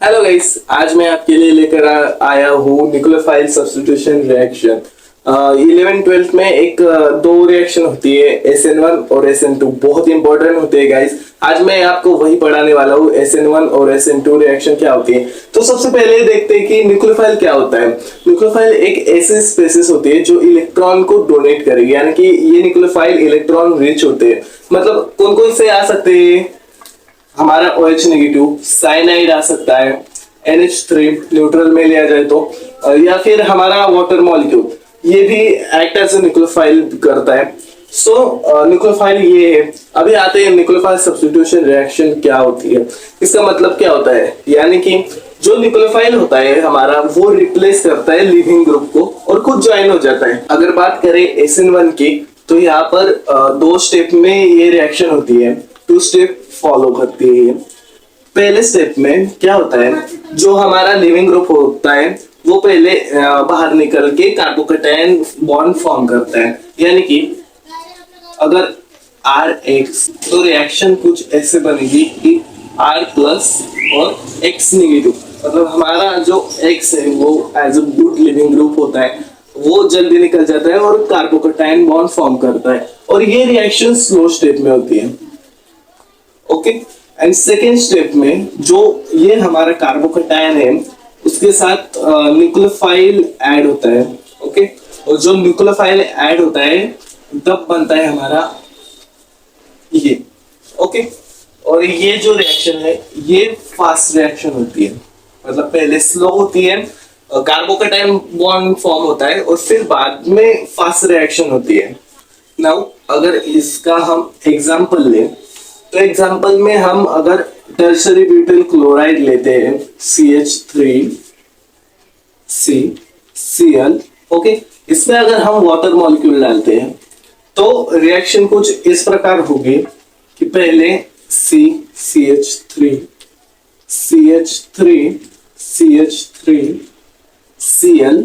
Hello guys, आज मैं आपके लिए लेकर आया हूँ न्यूक्लियोफाइल सब्स्टिट्यूशन रिएक्शन। 11th-12th में एक दो रिएक्शन होती है, SN1 और SN2, बहुत इंपॉर्टेंट होते हैं गाइस। आज मैं आपको वही पढ़ाने वाला हूँ, SN1 और SN2 रिएक्शन क्या होती है। तो सबसे पहले देखते हैं कि न्यूक्लियोफाइल क्या होता है। न्यूक्लियोफाइल एक ऐसी स्पेसीज होती है जो इलेक्ट्रॉन को डोनेट करेगी, यानी कि ये न्यूक्लियोफाइल इलेक्ट्रॉन रिच होते हैं। मतलब कौन कौन से आ सकते हैं, हमारा OH नेगेटिव, साइनाइड आ सकता है, NH3 न्यूट्रल में लिया जाए तो, या फिर हमारा वाटर मॉलिक्यूल, ये भी एक्ट एज ए न्यूक्लियोफाइल करता है। सो न्यूक्लियोफाइल ये है। अभी आते हैं न्यूक्लियोफाइल सब्स्टिट्यूशन रिएक्शन क्या होती है, इसका मतलब क्या होता है। यानी कि जो न्यूक्लियोफाइल होता है हमारा, वो रिप्लेस करता है लिविंग ग्रुप को और खुद ज्वाइन हो जाता है। अगर बात करें SN1 की, तो यहाँ पर दो स्टेप में ये रिएक्शन होती है, 2 स्टेप फॉलो करती है। पहले स्टेप में क्या होता है, जो हमारा लिविंग ग्रुप होता है वो पहले बाहर निकल के कार्बोकैटायन बॉन्ड फॉर्म करता है। यानी कि अगर RX, तो रिएक्शन कुछ ऐसे बनेगी कि R प्लस और X नेगेटिव, मतलब हमारा जो X है वो as a good living group होता है, वो जल्दी निकल जाता है और कार्बोकैटायन बॉन्ड फॉर्म करता है। और ये रिएक्शन स्लो स्टेप में होती है। ओके, एंड सेकेंड स्टेप में जो ये हमारा कार्बोकैटायन है उसके साथ न्यूक्लियोफाइल ऐड होता है। ओके, और जो न्यूक्लियोफाइल ऐड होता है तब बनता है हमारा ये। ओके, और ये जो रिएक्शन है ये फास्ट रिएक्शन होती है, मतलब पहले स्लो होती है, कार्बोकैटायन बॉन्ड फॉर्म होता है और फिर बाद में फास्ट रिएक्शन होती है। नाउ अगर इसका हम एग्जांपल लें, तो एग्जांपल में हम अगर टर्शरी ब्यूटाइल क्लोराइड लेते हैं, CH3CCl, ओके, इसमें अगर हम वाटर मॉलिक्यूल डालते हैं तो रिएक्शन कुछ इस प्रकार होगी कि पहले CH3CH3CH3Cl,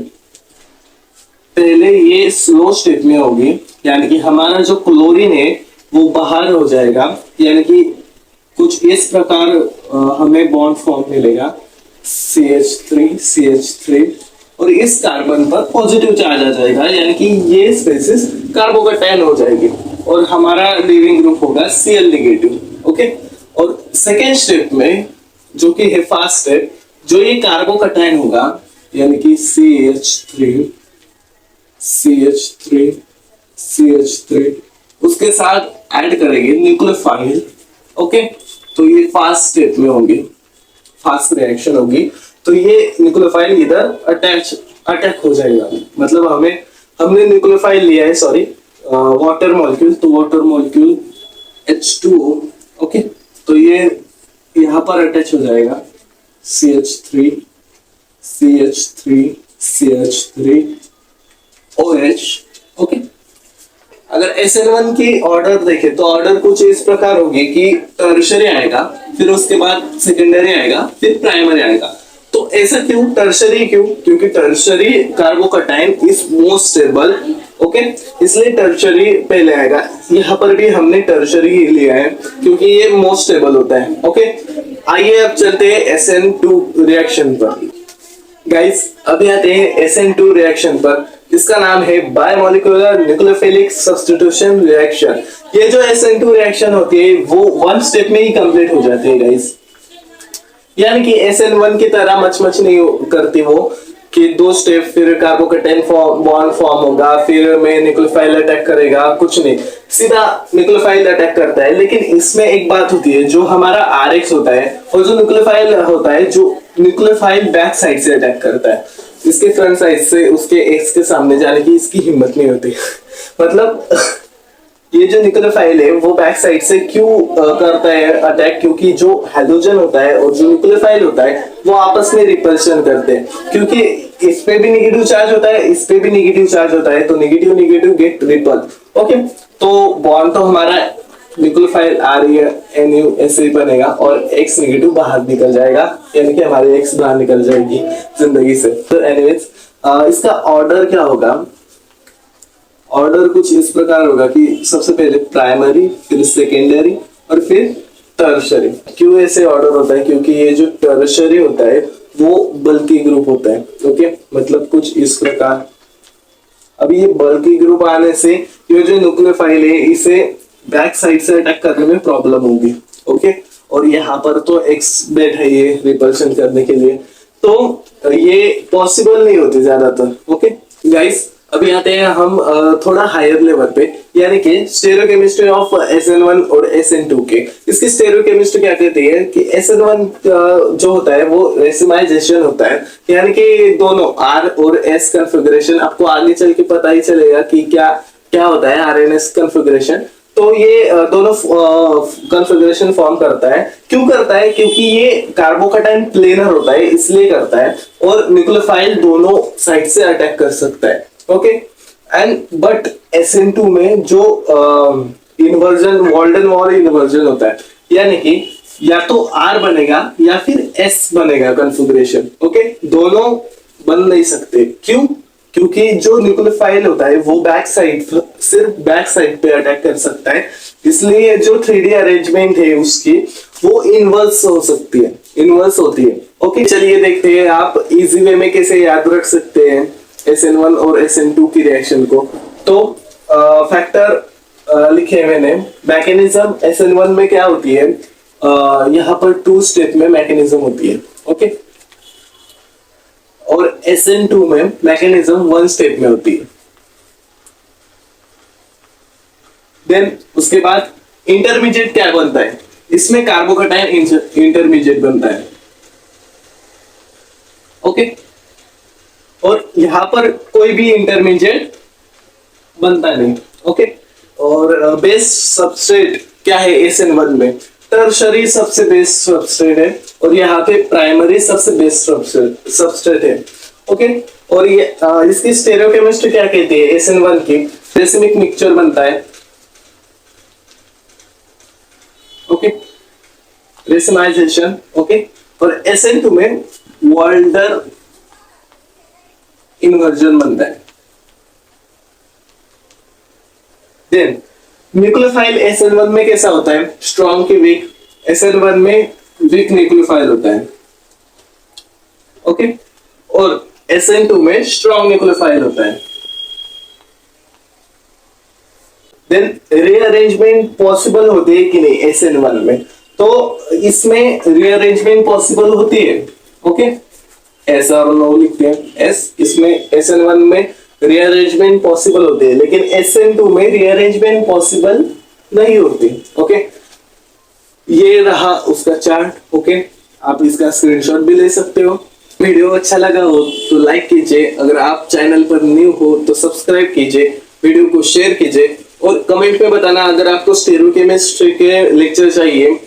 पहले ये स्लो स्टेप में होगी, यानी कि हमारा जो क्लोरीन है वो बाहर हो जाएगा, यानी कि कुछ इस प्रकार हमें बॉन्ड फॉर्म मिलेगा CH3 और इस कार्बन पर पॉजिटिव चार्ज आ जाएगा, यानी कि ये स्पेसिस कार्बोकैटायन हो जाएगी और हमारा लिविंग ग्रुप होगा Cl नेगेटिव। ओके, और सेकेंड स्टेप में जो कि है फास्ट स्टेप, जो ये कार्बोकैटायन होगा, यानी कि CH3 उसके साथ ऐड करेंगे न्यूक्लियोफाइल। ओके, तो ये फास्ट स्टेप में होंगे, फास्ट रिएक्शन होगी, तो ये न्यूक्लियोफाइल इधर अटैक हो जाएगा। मतलब हमने न्यूक्लियोफाइल लिया है, सॉरी, वाटर मॉलिक्यूल, तो वाटर मॉलिक्यूल H2O, ओके, तो ये यहाँ पर अटैच हो जाएगा CH3OH। ओके, अगर SN1 की ऑर्डर देखें तो ऑर्डर कुछ इस प्रकार होगी कि टर्शरी आएगा, फिर उसके बाद सेकेंडरी आएगा, फिर प्राइमरी आएगा। तो ऐसा क्यों टर्शरी, क्योंकि tertiary carbocation is most stable. Okay, इसलिए टर्शरी पहले आएगा। यहाँ पर भी हमने टर्शरी ही लिया है क्योंकि ये मोस्ट स्टेबल होता है। ओके, आइए अब चलते हैं SN2 रिएक्शन पर। गाइस, अभी आते हैं SN2 रिएक्शन पर, इसका नाम है बायमोलिकुलर न्यूक्लियोफिलिक सब्स्टिट्यूशन रिएक्शन। ये जो SN2 रिएक्शन होती है वो 1 स्टेप में ही कंप्लीट हो जाती है गाइस, यानी कि SN1 की तरह मच नहीं करती वो कि 2 स्टेप, फिर कार्बोकैटायन बॉन्ड फॉर्म होगा, फिर में न्यूक्लियोफाइल अटैक करेगा, कुछ नहीं, सीधा न्यूक्लियोफाइल अटैक करता है। लेकिन इसमें एक बात होती है, जो हमारा RX होता है और जो न्यूक्लियोफाइल होता है, जो न्यूक्लियोफाइल बैक साइड से अटैक करता है, इसके फ्रंट साइड से उसके एक्स के सामने जाने की इसकी हिम्मत नहीं होती। मतलब ये जो न्यूक्लियोफाइल है वो बैक साइड से क्यों करता है अटैक, क्योंकि जो हैलोजन होता है और जो न्यूक्लियोफाइल होता है वो आपस में रिपल्शन करते हैं, क्योंकि इस पे भी नेगेटिव चार्ज होता है, इस पे भी नेगेटिव चार्ज होता है, तो negative negative get repel. Okay, तो बॉन्ड तो हमारा न्यूक्लियोफाइल NU ऐसे ही बनेगा और X नेगेटिव बाहर निकल जाएगा, यानी कि हमारी X बाहर निकल जाएगी जिंदगी से। तो एनीवेज, इसका ऑर्डर क्या होगा, ऑर्डर कुछ इस प्रकार होगा कि सबसे पहले प्राइमरी, फिर सेकेंडरी और फिर टर्शरी। क्यों ऐसे ऑर्डर होता है? क्योंकि ये जो टर्शरी होता है वो बल्की ग्रुप होता है। ओके, मतलब कुछ इस प्रकार। अभी ये बल्की ग्रुप आने से ये जो न्यूक्लियोफाइल है इसे बैक साइड से अटैक करने में प्रॉब्लम होगी। ओके, और यहाँ पर तो एक्स बेड है ये रिपल्शन करने के लिए, तो ये पॉसिबल नहीं होती ज्यादातर। ओके गाइस, अभी आते हैं हम थोड़ा हायर लेवल पे, यानी कि स्टेरियोकेमिस्ट्री ऑफ SN1 और SN2 के। इसकी स्टेरियोकेमिस्ट्री क्या कहती है कि SN1 जो होता है वो रेसिमाइजेशन होता है, यानी कि दोनों R और S कॉन्फ़िगरेशन। आपको आगे चल के पता ही चलेगा कि क्या क्या होता है RNS कॉन्फ़िगरेशन। तो ये दोनों कॉन्फ़िगरेशन फॉर्म करता है। क्यों करता है? क्योंकि ये कार्बोकैटायन प्लेनर होता है इसलिए करता है, और न्यूक्लियोफाइल दोनों साइड से अटैक कर सकता है। ओके, एंड बट SN2 में जो इन्वर्जन, वॉल्डन वॉल इन्वर्जन होता है, यानी कि या तो R बनेगा या फिर S बनेगा कॉन्फ़िगरेशन। ओके, दोनों बन नहीं सकते। क्यों? क्योंकि जो न्यूक्लियोफाइल होता है वो बैक साइड, सिर्फ बैक साइड पे अटैक कर सकता है, इसलिए जो 3D अरेंजमेंट है उसकी वो इनवर्स हो सकती है, इनवर्स होती है। ओके, चलिए देखते हैं आप इजी वे में कैसे याद रख सकते हैं SN1 और SN2 की रिएक्शन को। तो फैक्टर लिखे मैंने। मैकेनिज्म SN1 में क्या होती है, यहाँ पर 2 स्टेप में मैकेनिज्म होती है। ओके, और SN2 में मैकेनिज्म 1 स्टेप में होती है। देन उसके बाद इंटरमीडिएट क्या बनता है, इसमें कार्बोकैटायन इंटरमीडिएट बनता है। ओके, और यहां पर कोई भी इंटरमीडिएट बनता नहीं। ओके, और बेस सबस्ट्रेट क्या है SN1 में? टर्शरी सबसे बेस्ट सबस्ट्रेट है, और यहाँ पे प्राइमरी सबसे बेस्ट सबस्ट्रेट है। ओके, और ये इसकी स्टेरियोकेमिस्ट्री क्या कहती है SN1 की? रेसिमिक मिक्सचर बनता है। Okay, racemisation. ओके, और SN2 में वॉल्डर इन्वर्जन बनता है। देन न्यूक्लियोफाइल SN1 में कैसा होता है? स्ट्रॉन्ग की वीक। SN1 में वीक न्यूक्लियोफाइल होता है। ओके, और SN2 में स्ट्रॉन्ग न्यूक्लियोफाइल होता है। देन रीअरेंजमेंट पॉसिबल होती है कि नहीं SN1 में? तो इसमें रीअरेंजमेंट पॉसिबल होती है। ओके, एस और नो लिखते हैं S, इसमें SN1 में रीअरेंजमेंट पॉसिबल होती है, लेकिन SN2 में रीअरेंजमेंट पॉसिबल नहीं होती। ओके, ये रहा उसका चार्ट। ओके, आप इसका स्क्रीनशॉट भी ले सकते हो। वीडियो अच्छा लगा हो तो लाइक कीजिए, अगर आप चैनल पर न्यू हो तो सब्सक्राइब कीजिए, वीडियो को शेयर कीजिए, और कमेंट में बताना अगर आपको स्टेरियोकेमिस्ट्री के लेक्चर चाहिए